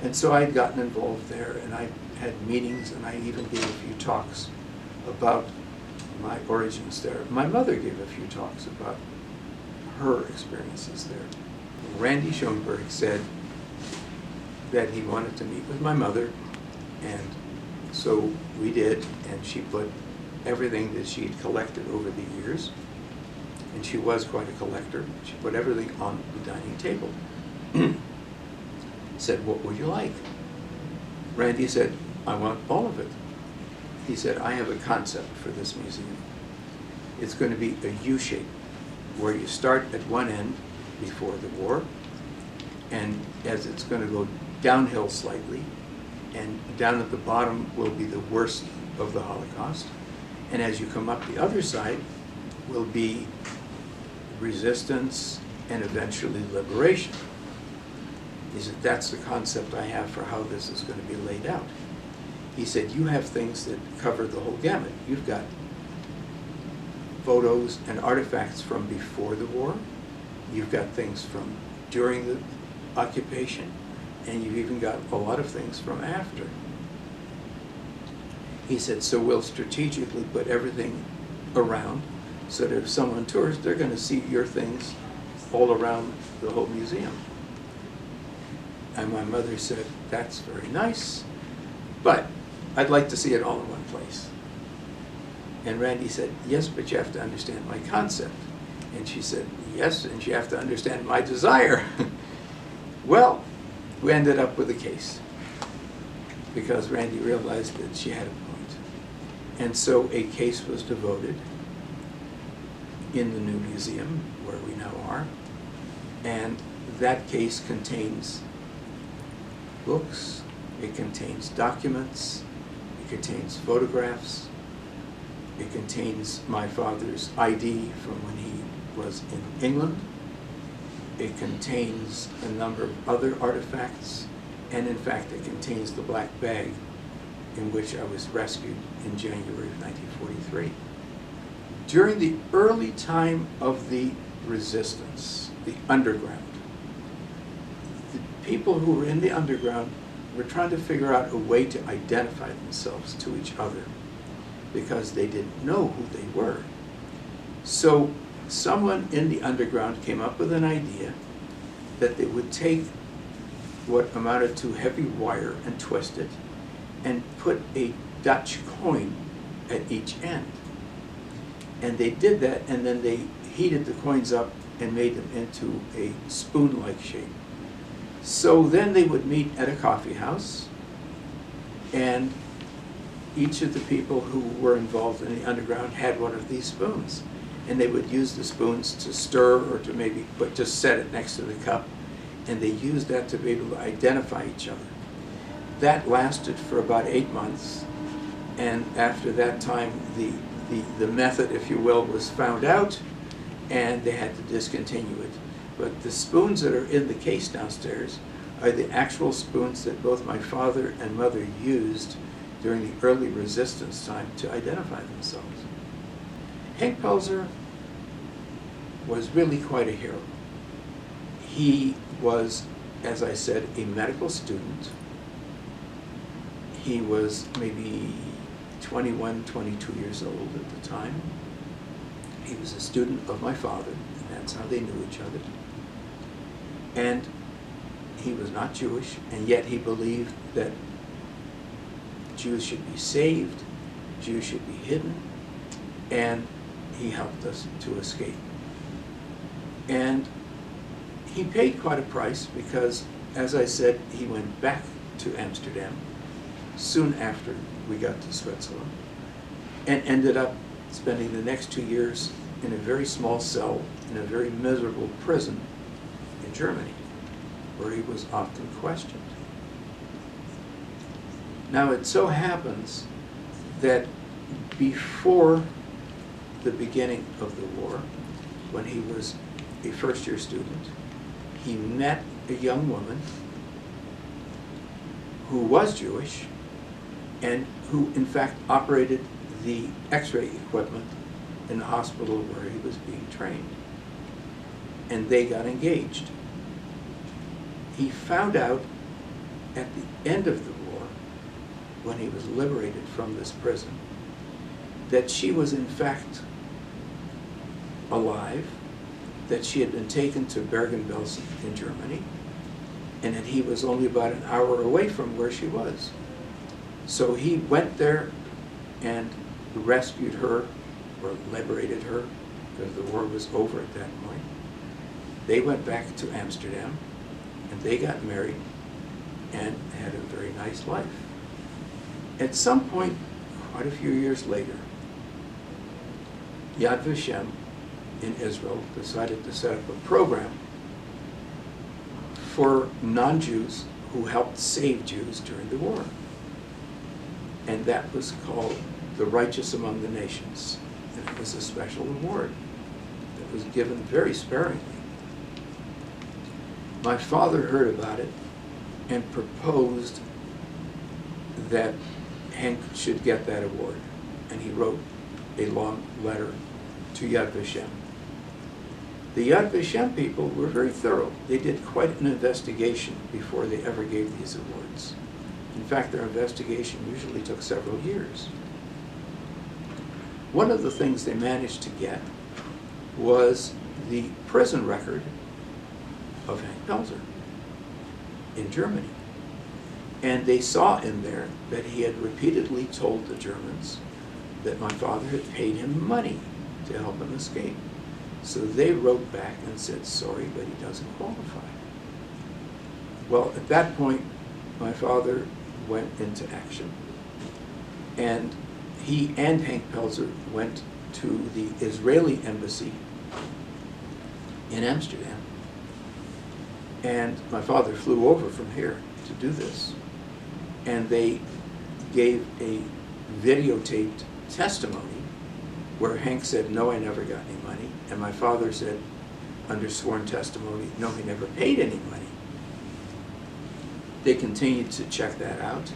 And so I'd gotten involved there, and I had meetings, and I even gave a few talks about my origins there. My mother gave a few talks about her experiences there. Randy Schoenberg said that he wanted to meet with my mother, and so we did, and she put everything that she had collected over the years, and she was quite a collector, she put everything on the dining table. Said, what would you like? Randy said, I want all of it. He said, I have a concept for this museum. It's going to be a U shape, where you start at one end before the war, and as it's going to go downhill slightly, and down at the bottom will be the worst of the Holocaust, and as you come up the other side will be resistance and eventually liberation. He said, that's the concept I have for how this is going to be laid out. He said, you have things that cover the whole gamut. You've got photos and artifacts from before the war, you've got things from during the occupation, and you've even got a lot of things from after. He said, so we'll strategically put everything around so that if someone tours, they're going to see your things all around the whole museum. And my mother said, that's very nice, but I'd like to see it all in one place. And Randy said, yes, but you have to understand my concept. And she said, yes, and you have to understand my desire. Well, we ended up with a case because Randy realized that she had a point. And so a case was devoted in the new museum where we now are. And that case contains books, it contains documents, it contains photographs, it contains my father's ID from when he was in England. It contains a number of other artifacts, and in fact it contains the black bag in which I was rescued in January of 1943. During the early time of the resistance, the underground, the people who were in the underground were trying to figure out a way to identify themselves to each other because they didn't know who they were. So someone in the underground came up with an idea that they would take what amounted to heavy wire and twist it and put a Dutch coin at each end. And they did that, and then they heated the coins up and made them into a spoon-like shape. So then they would meet at a coffee house, and each of the people who were involved in the underground had one of these spoons. And they would use the spoons to stir or to maybe just set it next to the cup, and they used that to be able to identify each other. That lasted for about 8 months, and after that time the method, if you will, was found out, and they had to discontinue it. But the spoons that are in the case downstairs are the actual spoons that both my father and mother used during the early resistance time to identify themselves. Hank Pelzer was really quite a hero. He was, as I said, a medical student. He was maybe 21, 22 years old at the time. He was a student of my father, and that's how they knew each other. And he was not Jewish, and yet he believed that Jews should be saved, Jews should be hidden, and he helped us to escape. And he paid quite a price because, as I said, he went back to Amsterdam soon after we got to Switzerland and ended up spending the next 2 years in a very small cell in a very miserable prison in Germany, where he was often questioned. Now it so happens that before the beginning of the war, when he was a first-year student, he met a young woman who was Jewish and who in fact operated the X-ray equipment in the hospital where he was being trained. And they got engaged. He found out at the end of the war, when he was liberated from this prison, that she was in fact alive, that she had been taken to Bergen-Belsen in Germany, and that he was only about an hour away from where she was. So he went there and rescued her, or liberated her, because the war was over at that point. They went back to Amsterdam, and they got married and had a very nice life. At some point, quite a few years later, Yad Vashem in Israel decided to set up a program for non-Jews who helped save Jews during the war. And that was called the Righteous Among the Nations. And it was a special award that was given very sparingly. My father heard about it and proposed that Hank should get that award. And he wrote a long letter to Yad Vashem. The Yad Vashem people were very thorough. They did quite an investigation before they ever gave these awards. In fact, their investigation usually took several years. One of the things they managed to get was the prison record of Hank Pelzer in Germany. And they saw in there that he had repeatedly told the Germans that my father had paid him money to help him escape. So they wrote back and said, sorry, but he doesn't qualify. Well, at that point, my father went into action. And he and Hank Pelzer went to the Israeli embassy in Amsterdam. And my father flew over from here to do this. And they gave a videotaped testimony where Hank said, no, I never got any money. And my father said, under sworn testimony, no, he never paid any money. They continued to check that out,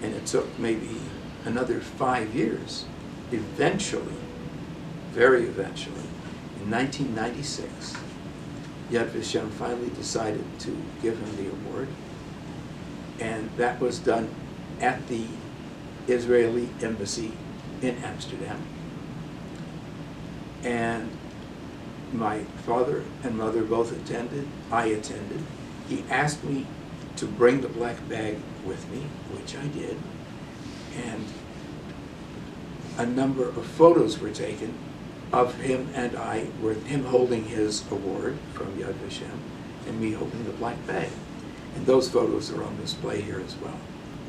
and it took maybe another 5 years. Eventually, very eventually, in 1996, Yad Vashem finally decided to give him the award, and that was done at the Israeli embassy in Amsterdam. And my father and mother both attended, I attended. He asked me to bring the black bag with me, which I did, and a number of photos were taken of him and I, with him holding his award from Yad Vashem and me holding the black bag. And those photos are on display here as well.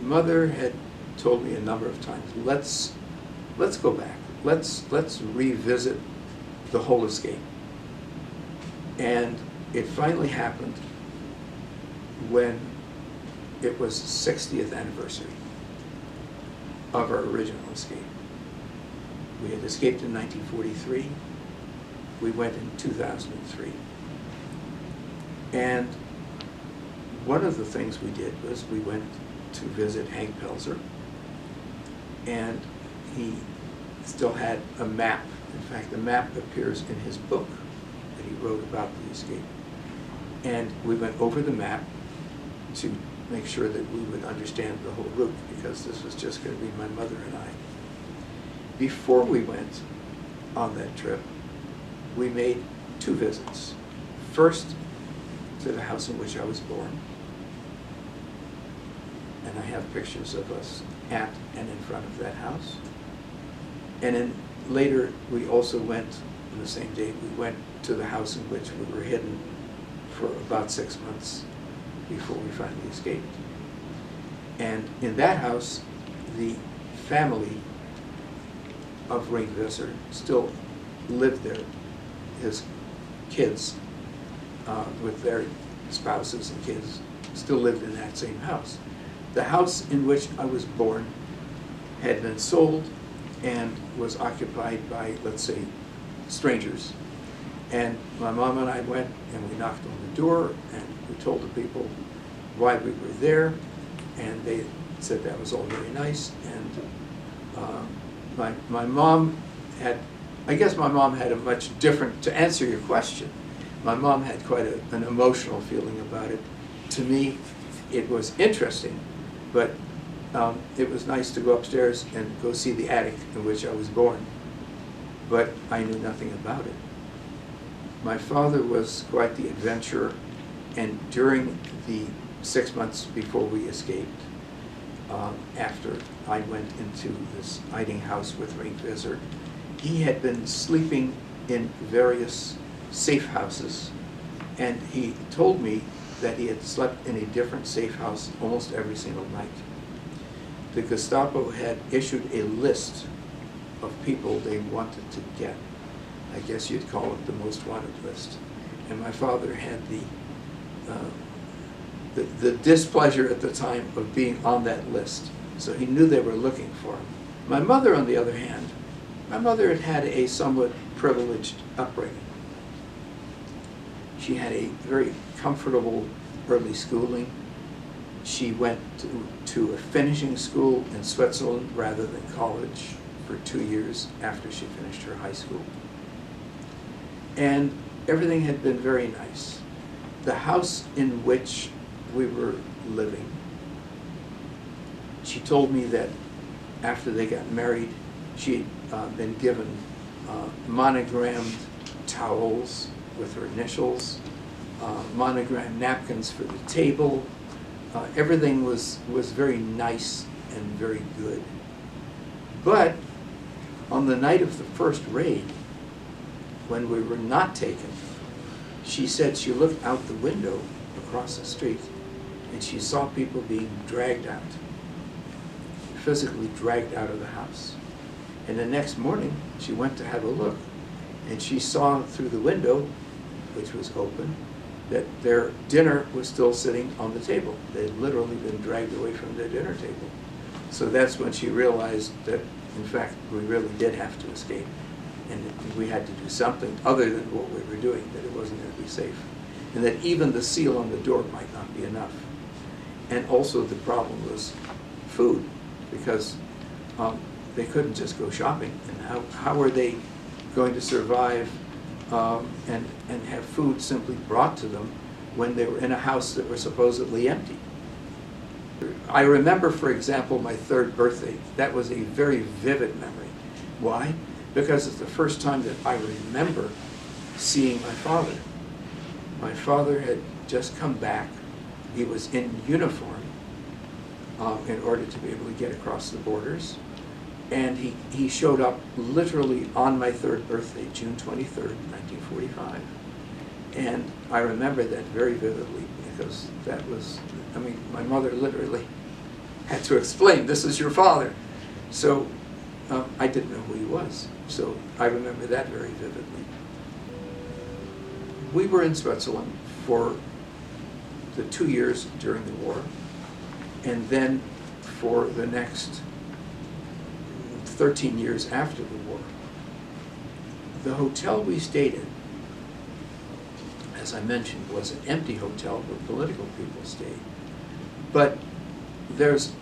Mother had told me a number of times, let's go back. Let's revisit the whole escape. And it finally happened when it was the 60th anniversary of our original escape. We had escaped in 1943. We went in 2003. And one of the things we did was we went to visit Hank Pelzer, and he still had a map. In fact, the map appears in his book that he wrote about the escape. And we went over the map to make sure that we would understand the whole route, because this was just going to be my mother and I. Before we went on that trip, we made 2 visits. First, to the house in which I was born. And I have pictures of us at and in front of that house. And then later, we also went, on the same day, we went to the house in which we were hidden for about 6 months before we finally escaped. And in that house, the family of Ring Visser still lived there. His kids, with their spouses and kids, still lived in that same house. The house in which I was born had been sold and was occupied by, let's say, strangers. And my mom and I went and we knocked on the door and we told the people why we were there, and they said that was all very nice. And my mom had, I guess my mom had a much different, to answer your question, my mom had quite an emotional feeling about it. To me, it was interesting, but it was nice to go upstairs and go see the attic in which I was born. But I knew nothing about it. My father was quite the adventurer, and during the 6 months before we escaped, after I went into this hiding house with Ring Visser, he had been sleeping in various safe houses, and he told me that he had slept in a different safe house almost every single night. The Gestapo had issued a list of people they wanted to get. I guess you'd call it the most wanted list. And my father had the displeasure at the time of being on that list. So he knew they were looking for him. My mother, on the other hand, my mother had had a somewhat privileged upbringing. She had a very comfortable early schooling. She went to a finishing school in Switzerland rather than college for 2 years after she finished her high school. And everything had been very nice. The house in which we were living she told me that after they got married, she had been given monogrammed towels with her initials, monogrammed napkins for the table. Everything was very nice and very good. But on the night of the first raid, when we were not taken, she said she looked out the window across the street and she saw people being dragged out, physically dragged out of the house. And the next morning, she went to have a look, and she saw through the window, which was open, that their dinner was still sitting on the table. They had literally been dragged away from their dinner table. So that's when she realized that, in fact, we really did have to escape, and that we had to do something other than what we were doing, that it wasn't going to be safe, and that even the seal on the door might not be enough. And also the problem was food, because they couldn't just go shopping, and how were they going to survive and have food simply brought to them when they were in a house that was supposedly empty? I remember, for example, my 3rd birthday. That was a very vivid memory. Why? Because it's the first time that I remember seeing my father. My father had just come back. He was in uniform in order to be able to get across the borders. And he showed up literally on my 3rd birthday, June 23rd, 1945. And I remember that very vividly, because that was, I mean, my mother literally had to explain, this is your father. So I didn't know who he was. So I remember that very vividly. We were in Switzerland for the 2 years during the war, and then for the next 13 years after the war. The hotel we stayed in, as I mentioned, was an empty hotel where political people stayed. But there's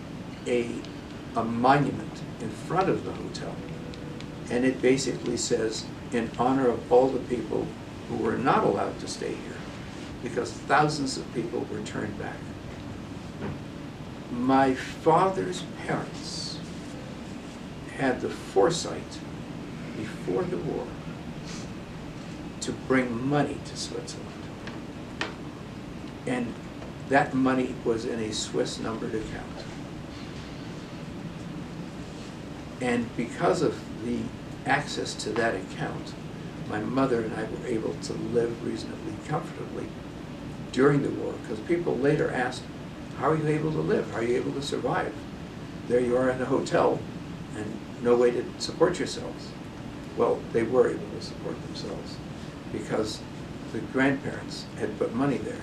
a monument in front of the hotel, and it basically says, in honor of all the people who were not allowed to stay here, because thousands of people were turned back. My father's parents had the foresight before the war to bring money to Switzerland. And that money was in a Swiss numbered account. And because of the access to that account, my mother and I were able to live reasonably comfortably during the war, because people later asked, how are you able to live? How are you able to survive? There you are in a hotel and no way to support yourselves. Well, they were able to support themselves because the grandparents had put money there.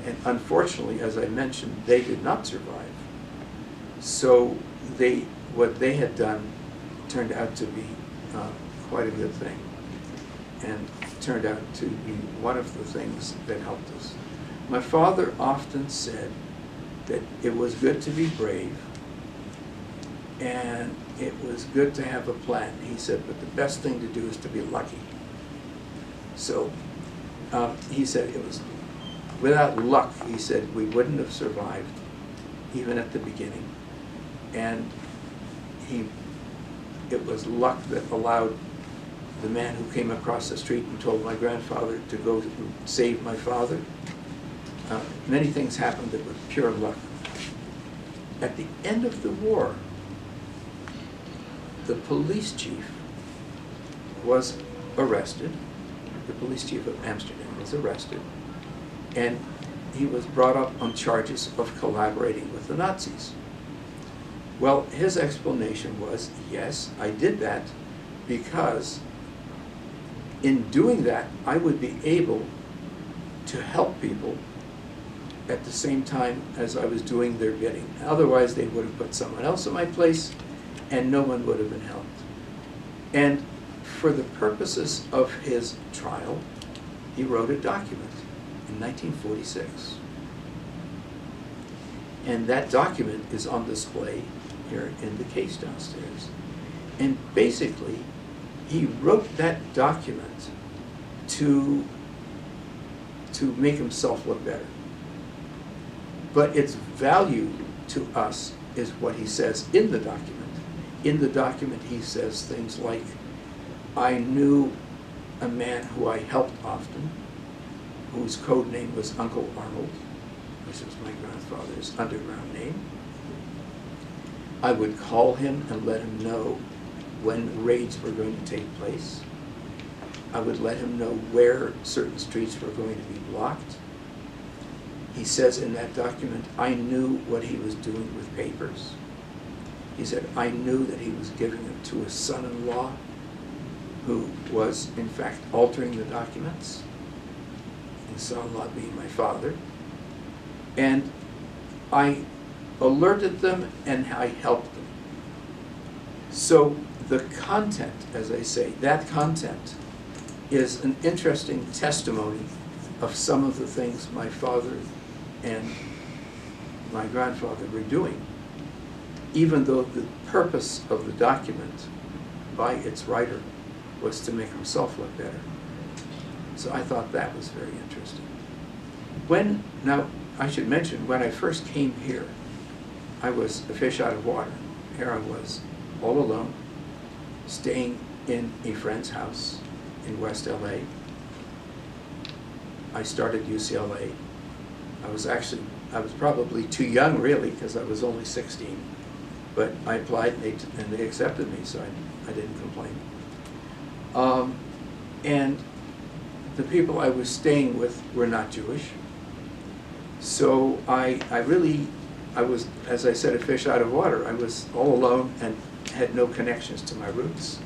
And unfortunately, as I mentioned, they did not survive. So what they had done turned out to be quite a good thing, and turned out to be one of the things that helped us. My father often said that it was good to be brave, and it was good to have a plan. He said, but the best thing to do is to be lucky. So he said it was, without luck, he said, we wouldn't have survived, even at the beginning. And it was luck that allowed the man who came across the street and told my grandfather to go save my father. Many things happened that were pure luck. At the end of the war, the police chief was arrested. The police chief of Amsterdam was arrested, and he was brought up on charges of collaborating with the Nazis. Well, his explanation was, yes, I did that because in doing that, I would be able to help people at the same time as I was doing their bidding. Otherwise, they would have put someone else in my place, and no one would have been helped. And for the purposes of his trial, he wrote a document in 1946. And that document is on display here in the case downstairs. And basically, he wrote that document to make himself look better. But its value to us is what he says in the document. In the document he says things like, I knew a man who I helped often, whose code name was Uncle Arnold, which was my grandfather's underground name. I would call him and let him know when raids were going to take place. I would let him know where certain streets were going to be blocked. He says in that document, I knew what he was doing with papers. He said, I knew that he was giving them to his son-in-law, who was in fact altering the documents. His son-in-law being my father. And I alerted them and I helped them. So the content, as I say, that content is an interesting testimony of some of the things my father and my grandfather were doing, even though the purpose of the document by its writer was to make himself look better. So I thought that was very interesting. Now I should mention, when I first came here, I was a fish out of water. Here I was, all alone, staying in a friend's house in West LA. I started UCLA. I was probably too young, really, because I was only 16. But I applied and they accepted me, so I didn't complain. And the people I was staying with were not Jewish. So I was, as I said, a fish out of water. I was all alone and had no connections to my roots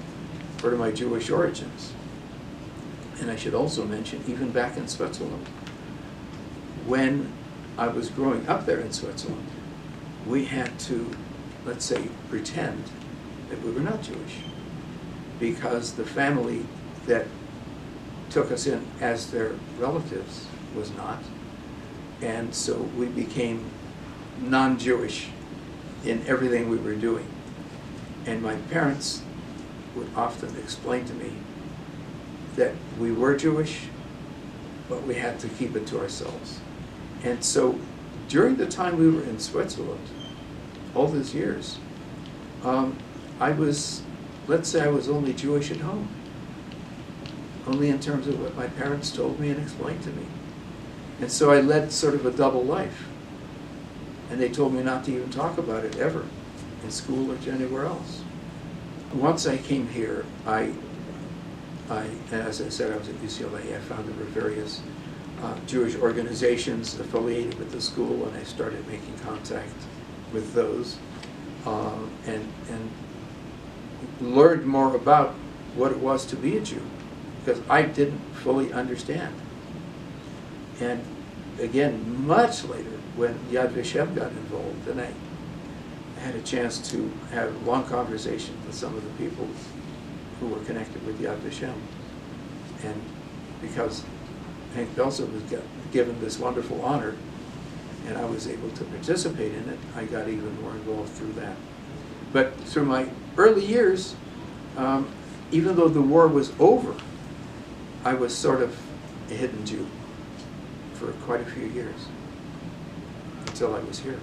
or to my Jewish origins. And I should also mention, even back in Switzerland, when I was growing up there in Switzerland, we had to, let's say, pretend that we were not Jewish, because the family that took us in as their relatives was not. And so we became non-Jewish in everything we were doing. And my parents would often explain to me that we were Jewish, but we had to keep it to ourselves. And so during the time we were in Switzerland, all those years, let's say I was only Jewish at home, only in terms of what my parents told me and explained to me. And so I led sort of a double life. And they told me not to even talk about it ever, in school or anywhere else. Once I came here, as I said, I was at UCLA. I found there were various Jewish organizations affiliated with the school, and I started making contact with those, and learned more about what it was to be a Jew, because I didn't fully understand. And again, much later, when Yad Vashem got involved, and I had a chance to have long conversations with some of the people who were connected with Yad Vashem. And because Hank Belzer was given this wonderful honor, and I was able to participate in it, I got even more involved through that. But through my early years, even though the war was over, I was sort of a hidden Jew for quite a few years, until I was here,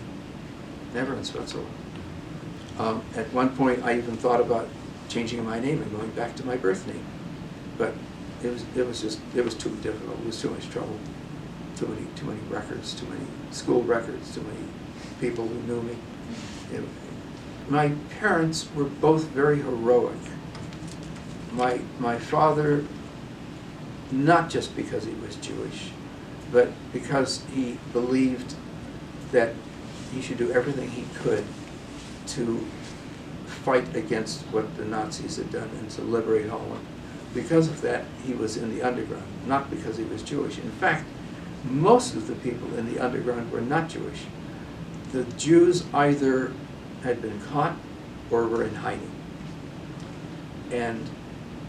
never in Switzerland. At one point, I even thought about changing my name and going back to my birth name, but it was too difficult. It was too much trouble. Too many records, too many school records, too many people who knew me. My parents were both very heroic. My father, not just because he was Jewish, but because he believed that he should do everything he could to fight against what the Nazis had done and to liberate Holland. Because of that, he was in the underground, not because he was Jewish. In fact, most of the people in the underground were not Jewish. The Jews either had been caught or were in hiding. And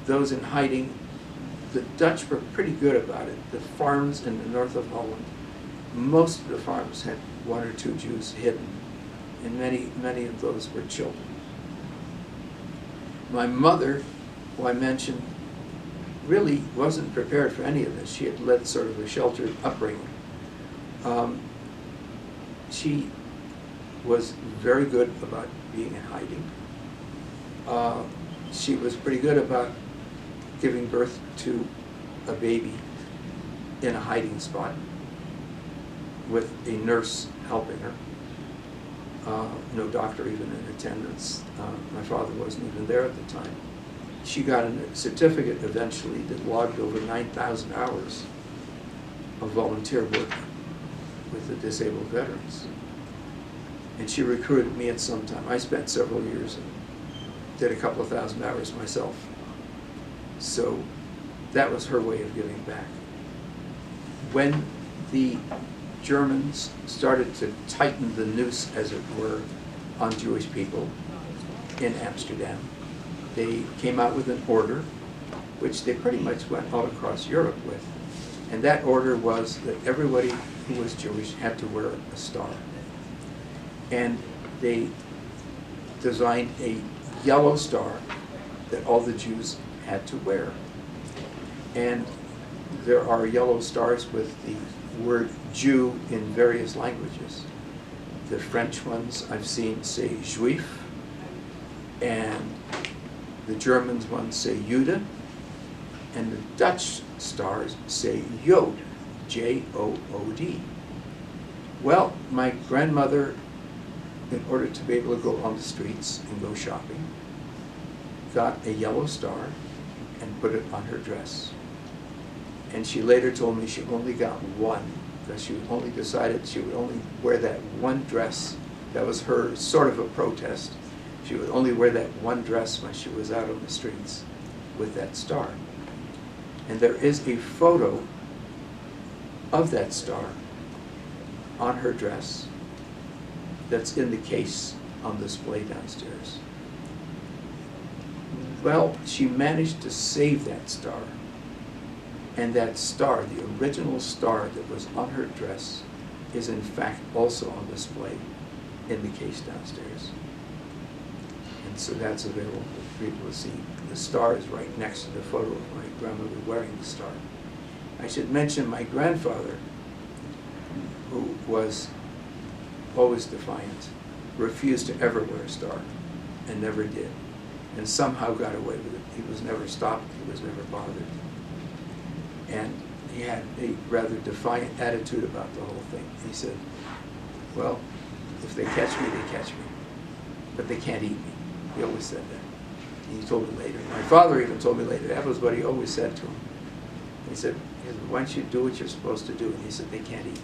those in hiding, the Dutch were pretty good about it. The farms in the north of Holland, most of the farms had one or two Jews hidden, and many of those were children. My mother, who I mentioned, really wasn't prepared for any of this. She had led sort of a sheltered upbringing. She was very good about being in hiding. She was pretty good about giving birth to a baby in a hiding spot with a nurse helping her. No doctor even in attendance. My father wasn't even there at the time. She got a certificate eventually that logged over 9,000 hours of volunteer work with the disabled veterans. And she recruited me at some time. I spent several years and did a couple of thousand hours myself. So that was her way of giving back. When the Germans started to tighten the noose, as it were, on Jewish people in Amsterdam, they came out with an order, which they pretty much went all across Europe with. And that order was that everybody who was Jewish had to wear a star. And they designed a yellow star that all the Jews had to wear. And there are yellow stars with the word Jew in various languages. The French ones I've seen say Juif, and the German ones say Jude, and the Dutch stars say Jood, J-O-O-D. Well, my grandmother, in order to be able to go on the streets and go shopping, got a yellow star and put it on her dress. And she later told me she only got one, because she only decided she would only wear that one dress. That was her sort of a protest. She would only wear that one dress when she was out on the streets with that star. And there is a photo of that star on her dress that's in the case on display downstairs. Well, she managed to save that star. And that star, the original star that was on her dress, is in fact also on display in the case downstairs. And so that's available for people to see. The star is right next to the photo of my grandmother wearing the star. I should mention my grandfather, who was always defiant, refused to ever wear a star, and never did, and somehow got away with it. He was never stopped, he was never bothered. And he had a rather defiant attitude about the whole thing. He said, well, if they catch me, they catch me, but they can't eat me. He always said that. He told me later. My father even told me later, that was what he always said to him. He said, why don't you do what you're supposed to do? And he said, they can't eat me.